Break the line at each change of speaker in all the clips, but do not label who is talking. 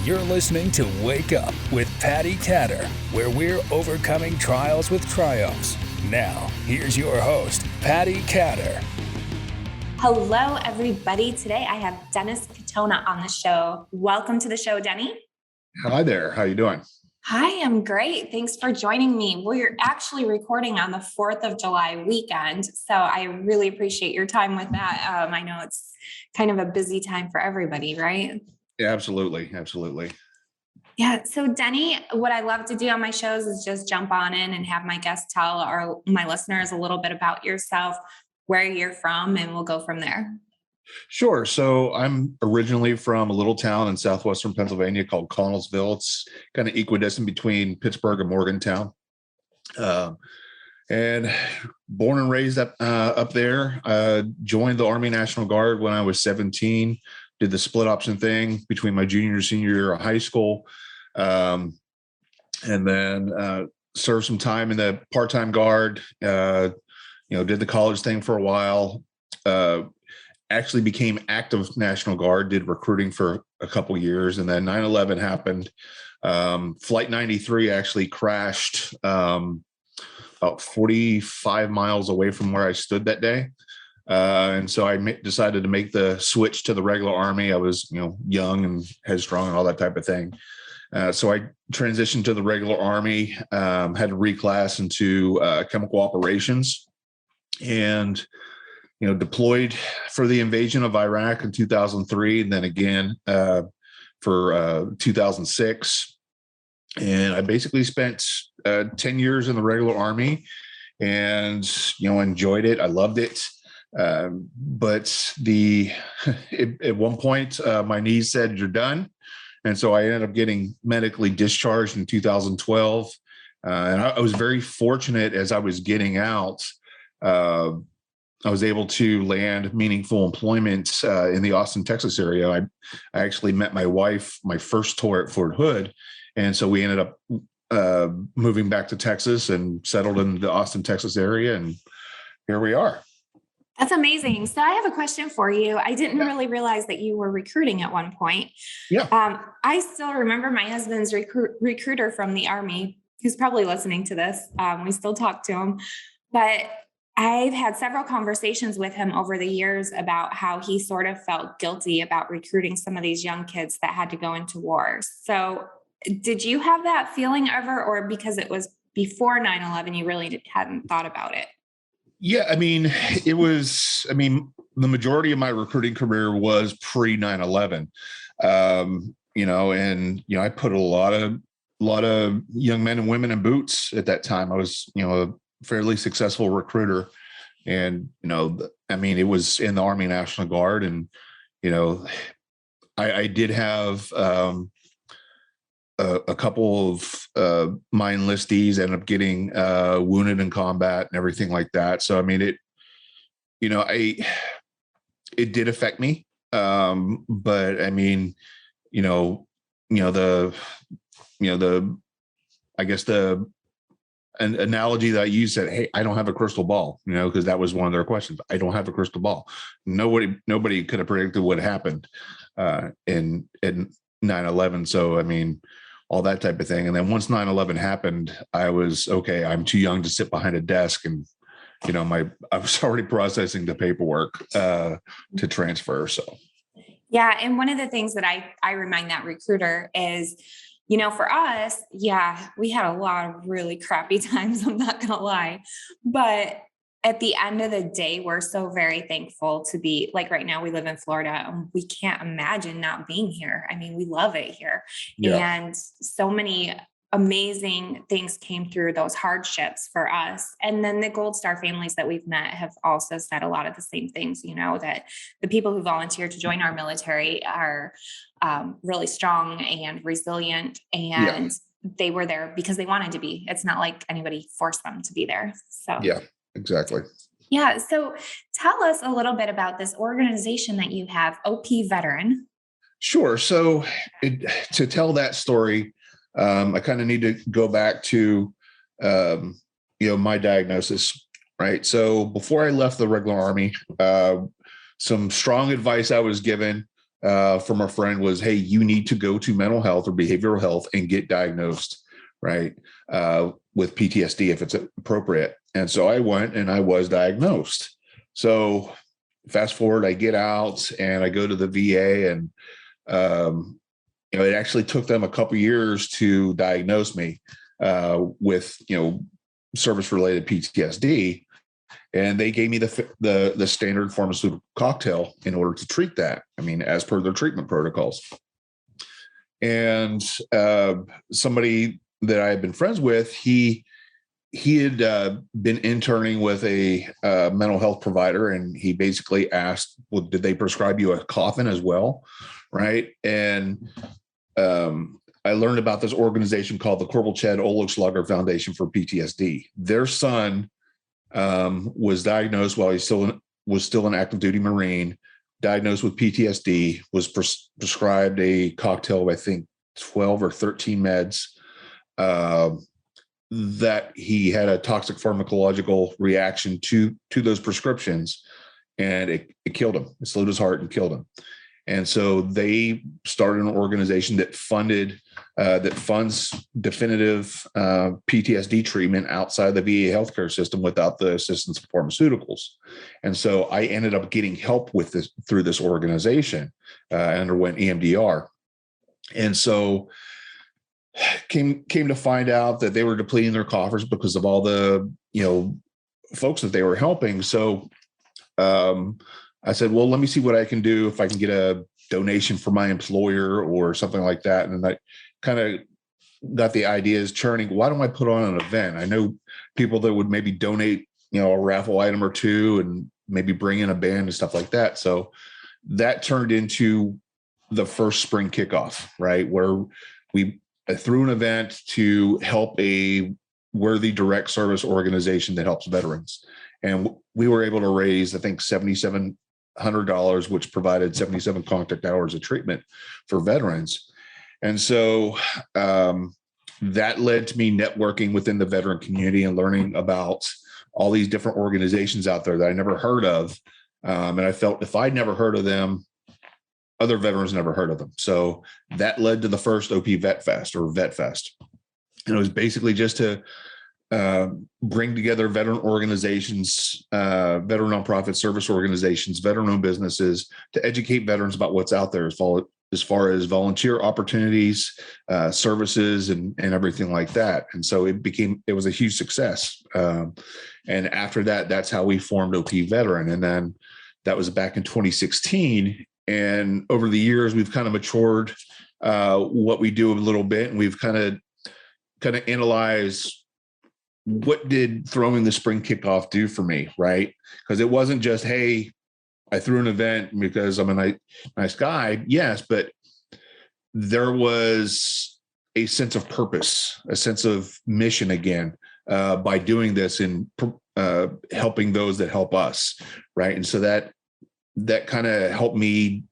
You're listening to Wake Up with Patti Katter, where we're overcoming trials with triumphs. Now, here's your host, Patti Katter.
Hello, everybody. Today I have Denny Katona on the show. Welcome to the show, Denny.
Hi there. How you doing?
Hi, I'm great. Thanks for joining me. We're actually recording on the 4th of July weekend, so I really appreciate your time with that. I know it's kind of a busy time for everybody, right?
Yeah, absolutely. Absolutely.
Yeah. So Denny, what I love to do on my shows is just jump on in and have my guests tell my listeners a little bit about yourself, where you're from, and we'll go from there.
Sure. So I'm originally from a little town in southwestern Pennsylvania called Connellsville. It's kind of equidistant between Pittsburgh and Morgantown. And born and raised up there. Joined the Army National Guard when I was 17. Did the split option thing between my junior and senior year of high school. And then served some time in the part-time guard. Did the college thing for a while. Actually became active National Guard, did recruiting for a couple years, and then 9/11 happened. Flight 93 actually crashed about 45 miles away from where I stood that day. And so I decided to make the switch to the regular Army. I was, young and headstrong and all that type of thing. So I transitioned to the regular Army, had to reclass into chemical operations, and deployed for the invasion of Iraq in 2003, and then again for 2006. And I basically spent 10 years in the regular Army, and enjoyed it. I loved it. But at one point, my knees said, "You're done." And so I ended up getting medically discharged in 2012. And I was very fortunate as I was getting out. I was able to land meaningful employment in the Austin, Texas area. I actually met my wife my first tour at Fort Hood. And so we ended up moving back to Texas and settled in the Austin, Texas area. And here we are.
That's amazing. So I have a question for you. I didn't really realize that you were recruiting at one point.
Yeah.
I still remember my husband's recruiter from the Army, who's probably listening to this. We still talk to him, but I've had several conversations with him over the years about how he sort of felt guilty about recruiting some of these young kids that had to go into wars. So did you have that feeling ever, or because it was before 9/11, you really hadn't thought about it?
Yeah. The majority of my recruiting career was pre 9/11. I put a lot of young men and women in boots at that time. I was, a fairly successful recruiter, and it was in the Army National Guard, and I did have a couple of my enlistees ended up getting wounded in combat and everything like that. So it did affect me, but an analogy that I used said, "Hey, I don't have a crystal ball," because that was one of their questions. I don't have a crystal ball. Nobody could have predicted what happened in 9/11. So, all that type of thing. And then once 9/11 happened, I was, okay, I'm too young to sit behind a desk, and I was already processing the paperwork to transfer. So.
Yeah. And one of the things that I remind that recruiter is, for us, we had a lot of really crappy times. I'm not going to lie, but at the end of the day, we're so very thankful to be, like, right now we live in Florida, and we can't imagine not being here. We love it here. Yeah. And so many amazing things came through those hardships for us. And then the Gold Star families that we've met have also said a lot of the same things, that the people who volunteer to join our military are really strong and resilient, and they were there because they wanted to be. It's not like anybody forced them to be there. So
yeah, exactly.
Yeah. So tell us a little bit about this organization that you have, OP Veteran.
Sure. So to tell that story, I kind of need to go back to, my diagnosis, right? So before I left the regular Army, some strong advice I was given from a friend was, hey, you need to go to mental health or behavioral health and get diagnosed, right, with PTSD if it's appropriate. And so I went and I was diagnosed. So fast forward, I get out and I go to the VA, and it actually took them a couple years to diagnose me with service-related PTSD, and they gave me the standard pharmaceutical cocktail in order to treat that. I mean, as per their treatment protocols. And somebody that I had been friends with, he had been interning with a mental health provider, and he basically asked, well, did they prescribe you a coffin as well? Right. And I learned about this organization called the Korbel-Chad Oelschlager Foundation for PTSD. Their son was diagnosed while he was still an active duty Marine, diagnosed with PTSD, was prescribed a cocktail of, I think, 12 or 13 meds, that he had a toxic pharmacological reaction to those prescriptions, and it killed him. It slowed his heart and killed him. And so they started an organization that funds definitive PTSD treatment outside the VA healthcare system without the assistance of pharmaceuticals. And so I ended up getting help with this through this organization. I underwent EMDR. And so came to find out that they were depleting their coffers because of all the folks that they were helping. So I said, well, let me see what I can do if I can get a donation from my employer or something like that. And I kind of got the ideas churning. Why don't I put on an event? I know people that would maybe donate, a raffle item or two and maybe bring in a band and stuff like that. So that turned into the first spring kickoff, right? Where I threw an event to help a worthy direct service organization that helps veterans. And we were able to raise, I think, $7,700, which provided 77 contact hours of treatment for veterans. And so that led to me networking within the veteran community and learning about all these different organizations out there that I never heard of. And I felt if I'd never heard of them, other veterans never heard of them. So that led to the first OP VetFest or VetFest. And it was basically just to bring together veteran organizations, veteran nonprofit service organizations, veteran-owned businesses to educate veterans about what's out there as far as volunteer opportunities, services, and everything like that. And so it was a huge success. And after that, that's how we formed OP Veteran. And then that was back in 2016. And over the years, we've kind of matured what we do a little bit, and we've kind of analyzed what did throwing the spring kickoff do for me, right? Because it wasn't just, hey, I threw an event because I'm a nice guy. Yes, but there was a sense of purpose, a sense of mission again by doing this and helping those that help us, right? And so that kind of helped me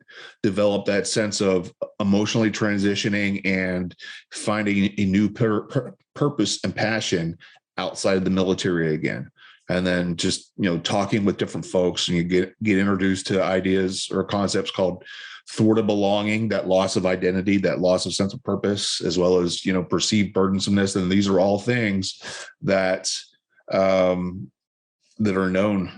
develop that sense of emotionally transitioning and finding a new purpose and passion outside of the military again. And then just, talking with different folks, and you get introduced to ideas or concepts called thwarted belonging, that loss of identity, that loss of sense of purpose, as well as, perceived burdensomeness. And these are all things that that are known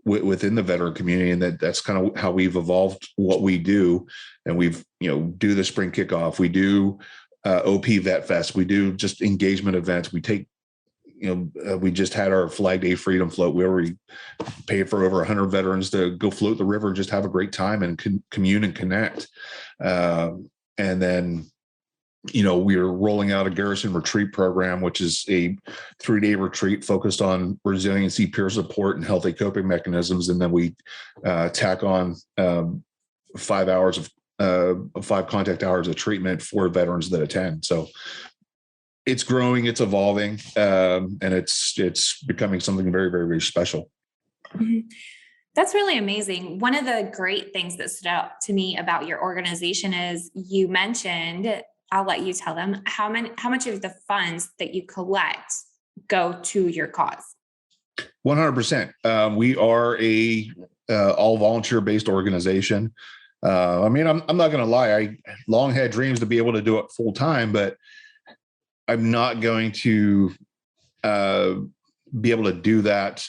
within the veteran community, and that's kind of how we've evolved what we do. And we've, do the spring kickoff, we do OP VetFest, we do just engagement events. We take, we just had our Flag Day Freedom Float, where we paid for over 100 veterans to go float the river and just have a great time and commune and connect. And then, we're rolling out a garrison retreat program, which is a 3-day retreat focused on resiliency, peer support, and healthy coping mechanisms. And then we tack on 5 hours of 5 contact hours of treatment for veterans that attend. So it's growing, it's evolving, and it's becoming something very, very, very special.
Mm-hmm. That's really amazing. One of the great things that stood out to me about your organization is you mentioned, I'll let you tell them, how much of the funds that you collect go to your cause?
100%. We are a all volunteer based organization. I mean, I'm not going to lie. I long had dreams to be able to do it full time, but I'm not going to be able to do that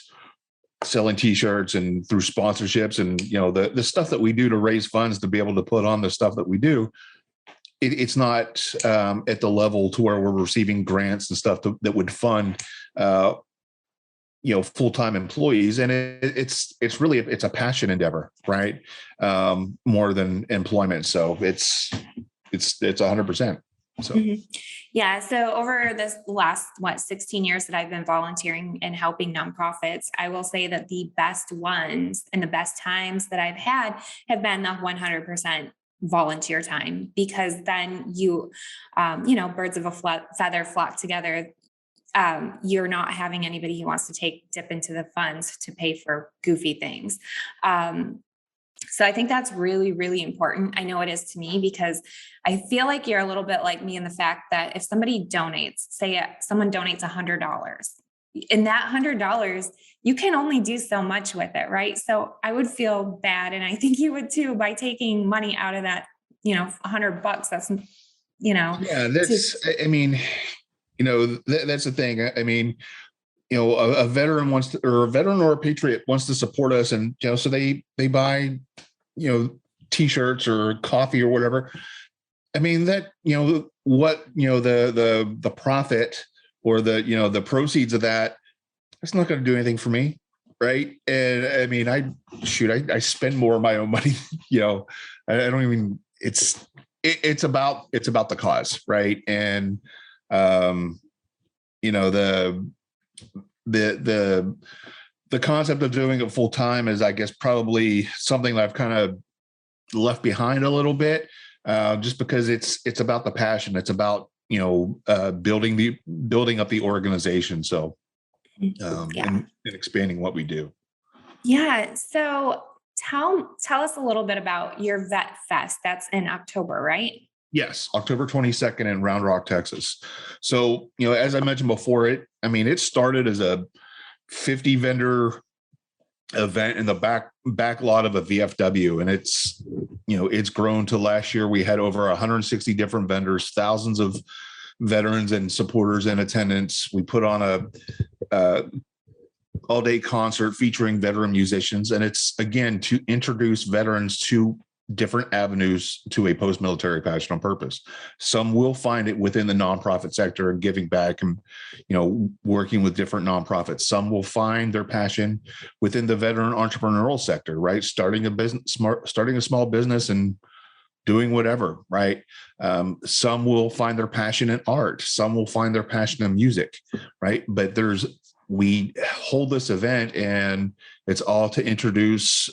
selling t-shirts and through sponsorships and, the stuff that we do to raise funds to be able to put on the stuff that we do. It's not at the level to where we're receiving grants and stuff that would fund, full-time employees. And it's really, it's a passion endeavor, right? More than employment. So it's 100%. So.
Mm-hmm. Yeah. So over this last, 16 years that I've been volunteering and helping nonprofits, I will say that the best ones and the best times that I've had have been the 100% volunteer time, because then birds of a feather flock together. You're not having anybody who wants to dip into the funds to pay for goofy things. So I think that's really, really important. I know it is to me, because I feel like you're a little bit like me in the fact that if somebody donates, say someone donates $100, in that $100, you can only do so much with it, right? So I would feel bad, and I think you would too, by taking money out of that, $100. That's,
Yeah, that's, that's the thing. I mean, a veteran or a patriot wants to support us, and so they buy t-shirts or coffee or whatever. I mean, that what the profit or the proceeds of that, it's not going to do anything for me, right? And I mean, I spend more of my own money. I don't even. It's about the cause, right? And the concept of doing it full time is, I guess, probably something that I've kind of left behind a little bit, just because it's about the passion. It's about building up the organization. So and expanding what we do.
Yeah. So tell us a little bit about your VetFest. That's in October, right?
Yes, October 22nd in Round Rock, Texas. So, as I mentioned before, it started as a 50 vendor event in the back lot of a VFW. And it's grown to last year. We had over 160 different vendors, thousands of veterans and supporters in attendance. We put on a all-day concert featuring veteran musicians. And it's, again, to introduce veterans to different avenues to a post-military passion and purpose. Some will find it within the nonprofit sector and giving back and, working with different nonprofits. Some will find their passion within the veteran entrepreneurial sector, right? Starting a small business and doing whatever, right? Some will find their passion in art. Some will find their passion in music, right? But we hold this event, and it's all to introduce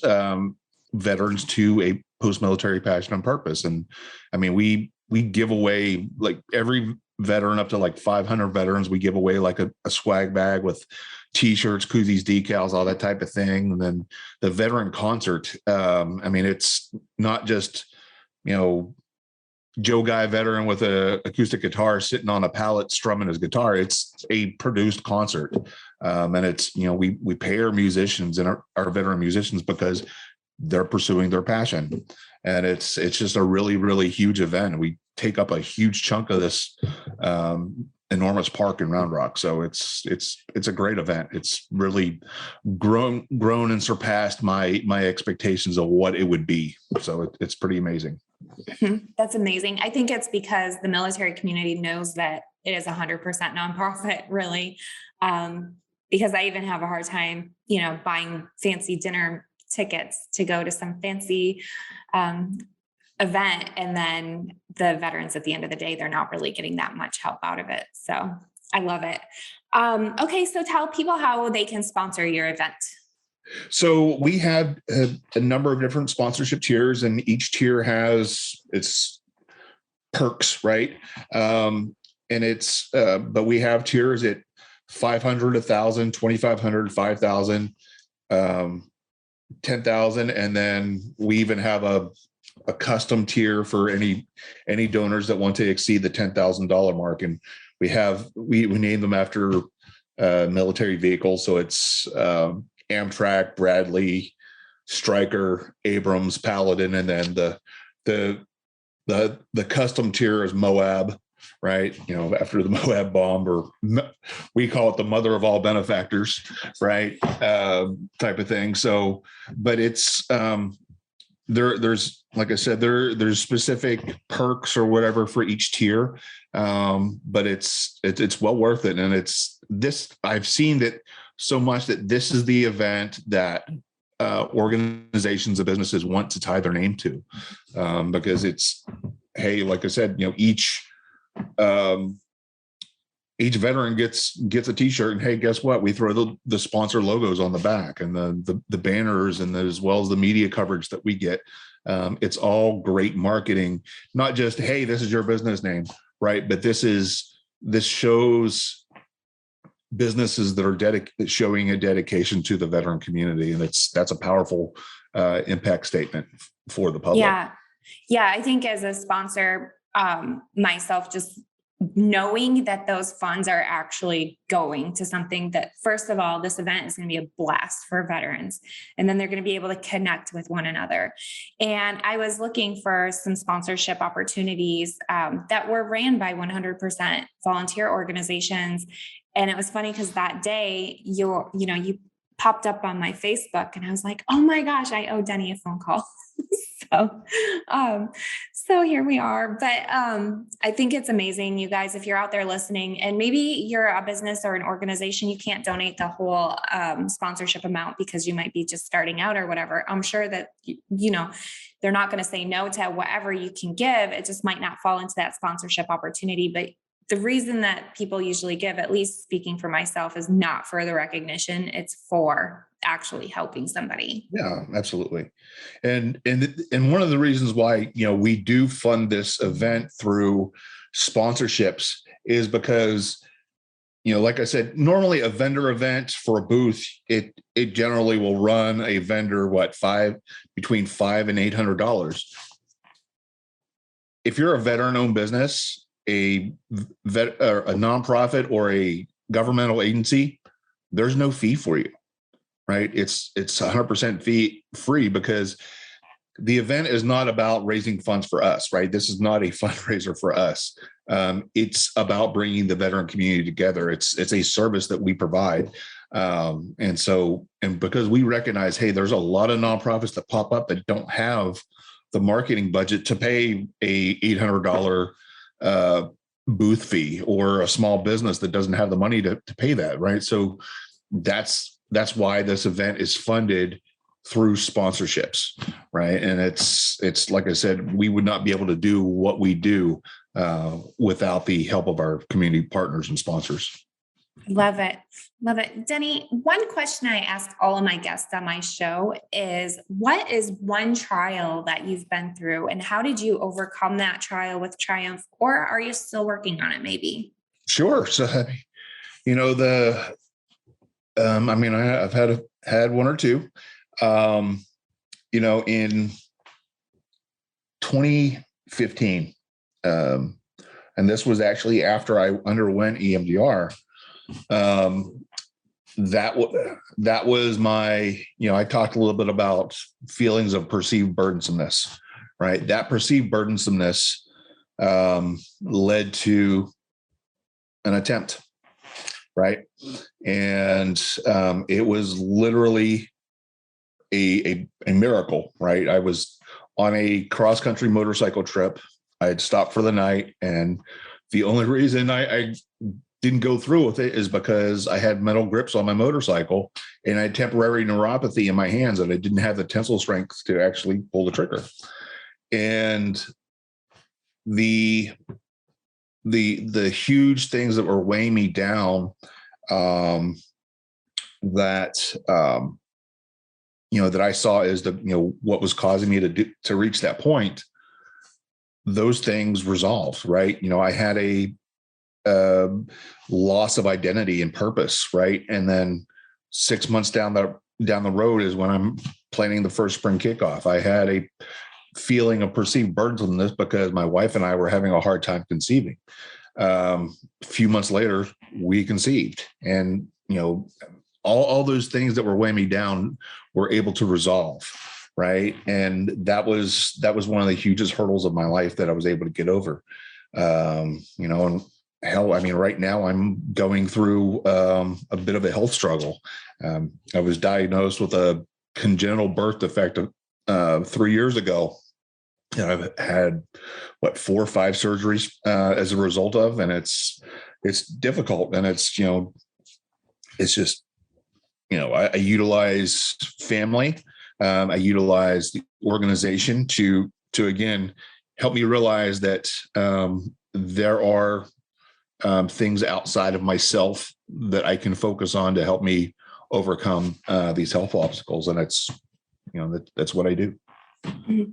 veterans to a post-military passion and purpose. And I mean, we give away, like, every veteran, up to like 500 veterans, we give away like a swag bag with t-shirts, koozies, decals, all that type of thing. And then the veteran concert, it's not just, Joe Guy veteran with a acoustic guitar sitting on a pallet strumming his guitar. It's a produced concert. And it's, we pay our musicians and our veteran musicians because they're pursuing their passion. And it's just a really, really huge event. We take up a huge chunk of this enormous park in Round Rock. So it's a great event. It's really grown and surpassed my expectations of what it would be. So it's pretty amazing.
That's amazing. I think it's because the military community knows that it is 100% nonprofit, really. Because I even have a hard time, buying fancy dinner tickets to go to some fancy event. And then the veterans, at the end of the day, they're not really getting that much help out of it. So I love it. Okay. So tell people how they can sponsor your event.
So we have a number of different sponsorship tiers, and each tier has its perks, right? And it's, but we have tiers at 500, 1,000, 2,500, 5,000, 10,000. And then we even have a custom tier for any donors that want to exceed the $10,000 mark. And we name them after military vehicles. So it's Amtrak, Bradley, Stryker, Abrams, Paladin, and then the custom tier is Moab, right? After the Moab bomb, or we call it the mother of all benefactors, right? Type of thing. So, but it's there's, like I said, there's specific perks or whatever for each tier, but it's well worth it. And I've seen that so much that this is the event that organizations and businesses want to tie their name to, because it's, hey, like I said, each veteran gets a t-shirt, and hey, guess what? We throw the sponsor logos on the back, and the banners, and as well as the media coverage that we get. It's all great marketing, not just, hey, this is your business name, right? But this shows businesses that are showing a dedication to the veteran community. And that's a powerful impact statement for the public.
Yeah. I think as a sponsor, myself, just knowing that those funds are actually going to something that, first of all, this event is going to be a blast for veterans, and then they're going to be able to connect with one another. And I was looking for some sponsorship opportunities that were ran by 100% volunteer organizations. And it was funny because that day you popped up on my Facebook, and I was like, oh my gosh, I owe Denny a phone call. So here we are. But I think it's amazing, you guys, if you're out there listening, and maybe you're a business or an organization, you can't donate the whole sponsorship amount because you might be just starting out or whatever. I'm sure that, they're not going to say no to whatever you can give. It just might not fall into that sponsorship opportunity. But the reason that people usually give, at least speaking for myself, is not for the recognition. It's for actually helping somebody.
Yeah, absolutely. And one of the reasons why, we do fund this event through sponsorships is because, like I said, normally a vendor event for a booth, it generally will run a vendor, between $500 and $800. If you're a veteran-owned business, a nonprofit or a governmental agency, there's no fee for you, right? It's 100% fee free, because the event is not about raising funds for us, right? This is not a fundraiser for us. It's about bringing the veteran community together. It's a service that we provide. And because we recognize, hey, there's a lot of nonprofits that pop up that don't have the marketing budget to pay a $800 booth fee, or a small business that doesn't have the money to pay that, right? So that's why this event is funded through sponsorships, right? And it's like I said, we would not be able to do what we do without the help of our community partners and sponsors.
Love it. Love it. Denny, one question I ask all of my guests on my show is, what is one trial that you've been through, and how did you overcome that trial with triumph, or are you still working on it maybe?
Sure. So, I've had one or two, in 2015, and this was actually after I underwent EMDR. That was my, I talked a little bit about feelings of perceived burdensomeness, right? That perceived burdensomeness led to an attempt, right? And it was literally a miracle, right? I was on a cross-country motorcycle trip. I had stopped for the night, and the only reason I didn't go through with it is because I had metal grips on my motorcycle, and I had temporary neuropathy in my hands, and I didn't have the tensile strength to actually pull the trigger. And the huge things that were weighing me down, that I saw is what was causing me to reach that point. Those things resolved, right? I had a loss of identity and purpose, right? And then 6 months down the road is when I'm planning the first spring kickoff. I had a feeling of perceived burdensomeness because my wife and I were having a hard time conceiving. A few months later, we conceived, and all those things that were weighing me down were able to resolve. Right. And that was one of the hugest hurdles of my life that I was able to get over. And hell, I mean, right now I'm going through a bit of a health struggle. I was diagnosed with a congenital birth defect 3 years ago. And I've had 4 or 5 surgeries as a result of, and it's difficult. And it's just, I utilize family. I utilize the organization to again, help me realize that there are things outside of myself that I can focus on to help me overcome these health obstacles. And that's what I do.
Mm-hmm.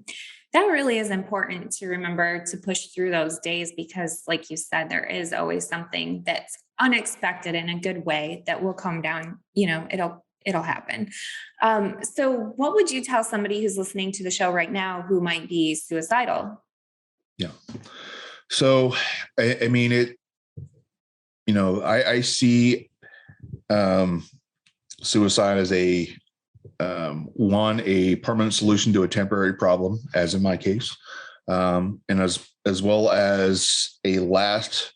That really is important to remember to push through those days, because like you said, there is always something that's unexpected in a good way that will come down, it'll happen. So what would you tell somebody who's listening to the show right now who might be suicidal?
Yeah. So, I mean, I see suicide as a permanent solution to a temporary problem, as in my case, and as well as a last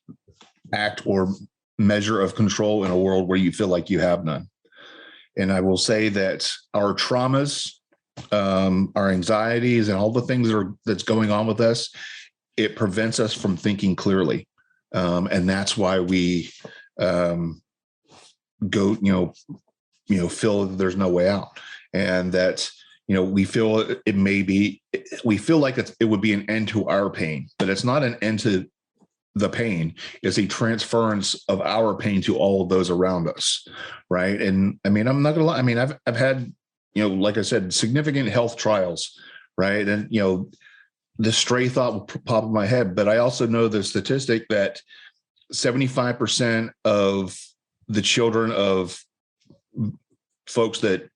act or measure of control in a world where you feel like you have none. And I will say that our traumas, our anxieties, and all the things that's going on with us, it prevents us from thinking clearly. And that's why we go, feel that there's no way out. And that, we feel we feel like it would be an end to our pain, but it's not an end to the pain. It's a transference of our pain to all of those around us. Right. And I mean, I'm not gonna lie. I mean, I've had, like I said, significant health trials. Right. And, the stray thought will pop in my head, but I also know the statistic that 75% of the children of folks that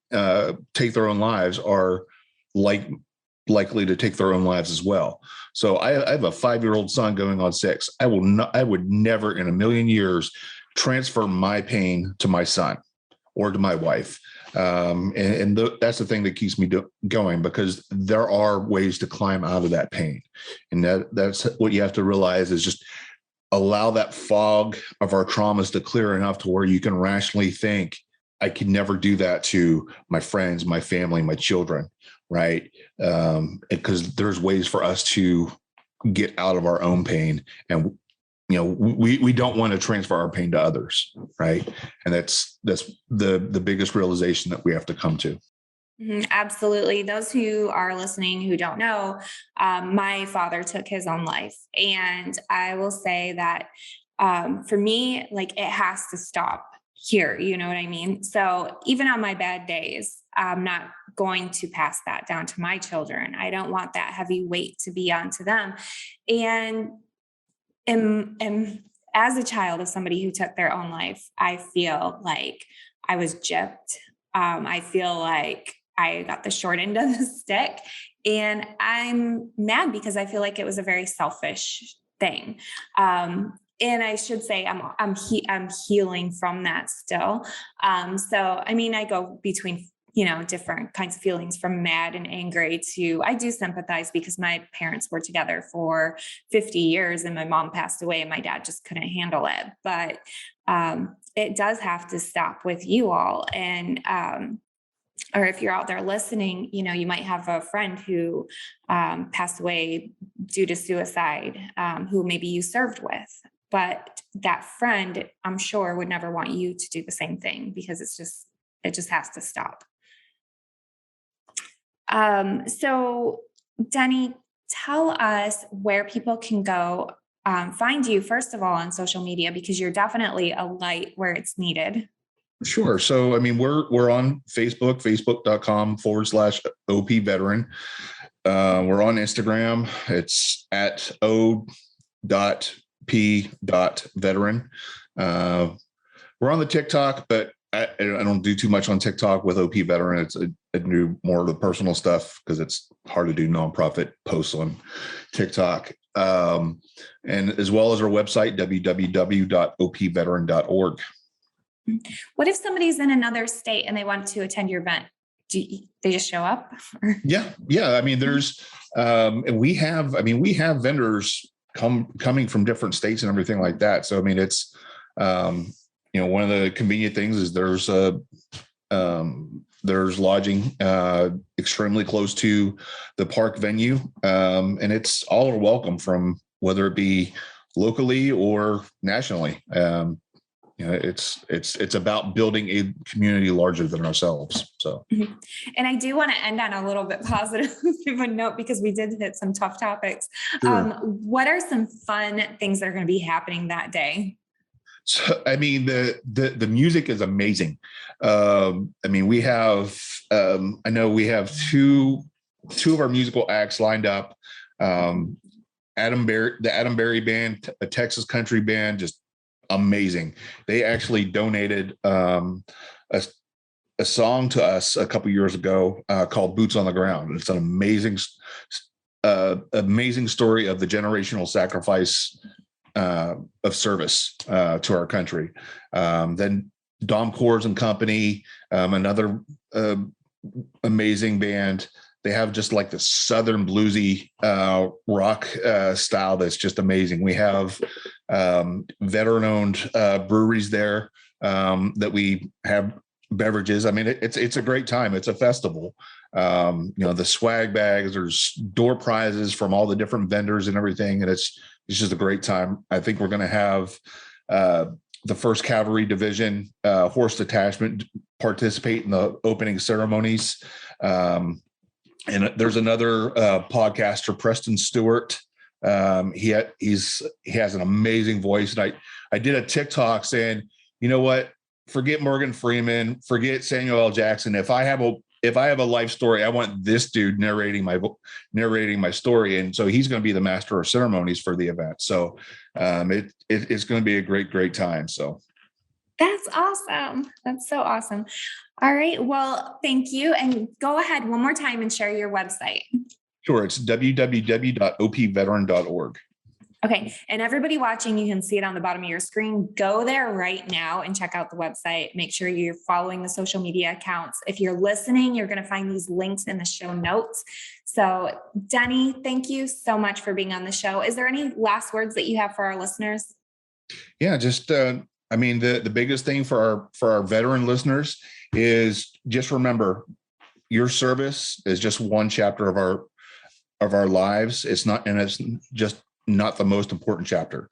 take their own lives are likely to take their own lives as well. So I have a 5-year-old son going on 6. I would never in a million years transfer my pain to my son or to my wife. That's the thing that keeps me going, because there are ways to climb out of that pain. And that's what you have to realize, is just allow that fog of our traumas to clear enough to where you can rationally think, I could never do that to my friends, my family, my children. Right. Because there's ways for us to get out of our own pain. And, we don't want to transfer our pain to others. Right. And that's the biggest realization that we have to come to.
Absolutely. Those who are listening who don't know, my father took his own life. And I will say that for me, like, it has to stop here. You know what I mean? So even on my bad days, I'm not going to pass that down to my children. I don't want that heavy weight to be onto them. And as a child of somebody who took their own life, I feel like I was gypped. I feel like I got the short end of the stick, and I'm mad because I feel like it was a very selfish thing. And I should say I'm healing from that still. So, I mean, I go between, different kinds of feelings, from mad and angry to, I do sympathize, because my parents were together for 50 years and my mom passed away and my dad just couldn't handle it. But it does have to stop with you all. And, or if you're out there listening, you might have a friend who passed away due to suicide, who maybe you served with. But that friend, I'm sure, would never want you to do the same thing, because it just has to stop. So Denny, tell us where people can go find you, first of all, on social media, because you're definitely a light where it's needed.
Sure. So, I mean, we're on Facebook, facebook.com/OP veteran. We're on Instagram. It's at o.p.veteran. We're on the TikTok, but I don't do too much on TikTok with OP veteran. I do more of the personal stuff because it's hard to do nonprofit posts on TikTok. And as well as our website, www.opveteran.org.
What if somebody's in another state and they want to attend your event? They just show up?
Yeah. I mean, there's, we have vendors coming from different states and everything like that. So, I mean, it's, one of the convenient things is there's lodging extremely close to the park venue. And it's all are welcome from whether it be locally or nationally. It's about building a community larger than ourselves. So,
and I do want to end on a little bit positive of a note, because we did hit some tough topics.
Sure.
What are some fun things that are going to be happening that day?
So, I mean, the music is amazing. I mean, we have, I know we have two of our musical acts lined up. The Adam Berry Band, a Texas country band, just amazing. They actually donated a song to us a couple years ago called Boots on the Ground. It's an amazing story of the generational sacrifice of service to our country. Then Dom Coors and Company, another amazing band. They have just like the Southern bluesy rock style that's just amazing. We have veteran-owned breweries there that we have beverages. I mean, it's a great time. It's a festival. The swag bags, there's door prizes from all the different vendors and everything, and it's just a great time. I think we're going to have the 1st Cavalry Division Horse Detachment participate in the opening ceremonies. And there's another podcaster, Preston Stewart. He has an amazing voice. And I did a TikTok saying, you know what? Forget Morgan Freeman, forget Samuel L. Jackson. If I have a life story, I want this dude narrating my story. And so he's going to be the master of ceremonies for the event. So it's going to be a great time. So.
That's awesome. That's so awesome. All right. Well, thank you. And go ahead one more time and share your website.
Sure. It's www.opveteran.org.
Okay. And everybody watching, you can see it on the bottom of your screen. Go there right now and check out the website. Make sure you're following the social media accounts. If you're listening, you're going to find these links in the show notes. So Denny, thank you so much for being on the show. Is there any last words that you have for our listeners?
Yeah, just, the biggest thing for our veteran listeners is just remember your service is just one chapter of our lives. It's just not the most important chapter.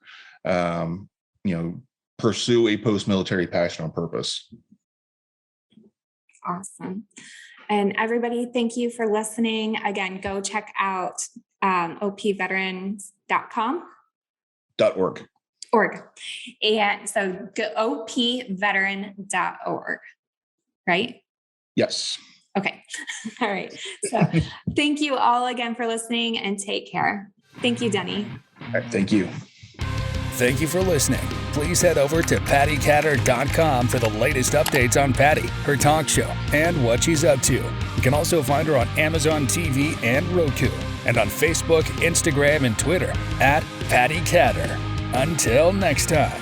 Pursue a post-military passion on purpose.
Awesome. And everybody, thank you for listening. Again, go check out opveterans.com.
.org.
And so go opveteran.org, right?
Yes.
Okay. All right. So thank you all again for listening, and take care. Thank you, Denny.
All right, thank you.
Thank you for listening. Please head over to pattikatter.com for the latest updates on Patti, her talk show, and what she's up to. You can also find her on Amazon TV and Roku, and on Facebook, Instagram, and Twitter @Patti Katter. Until next time.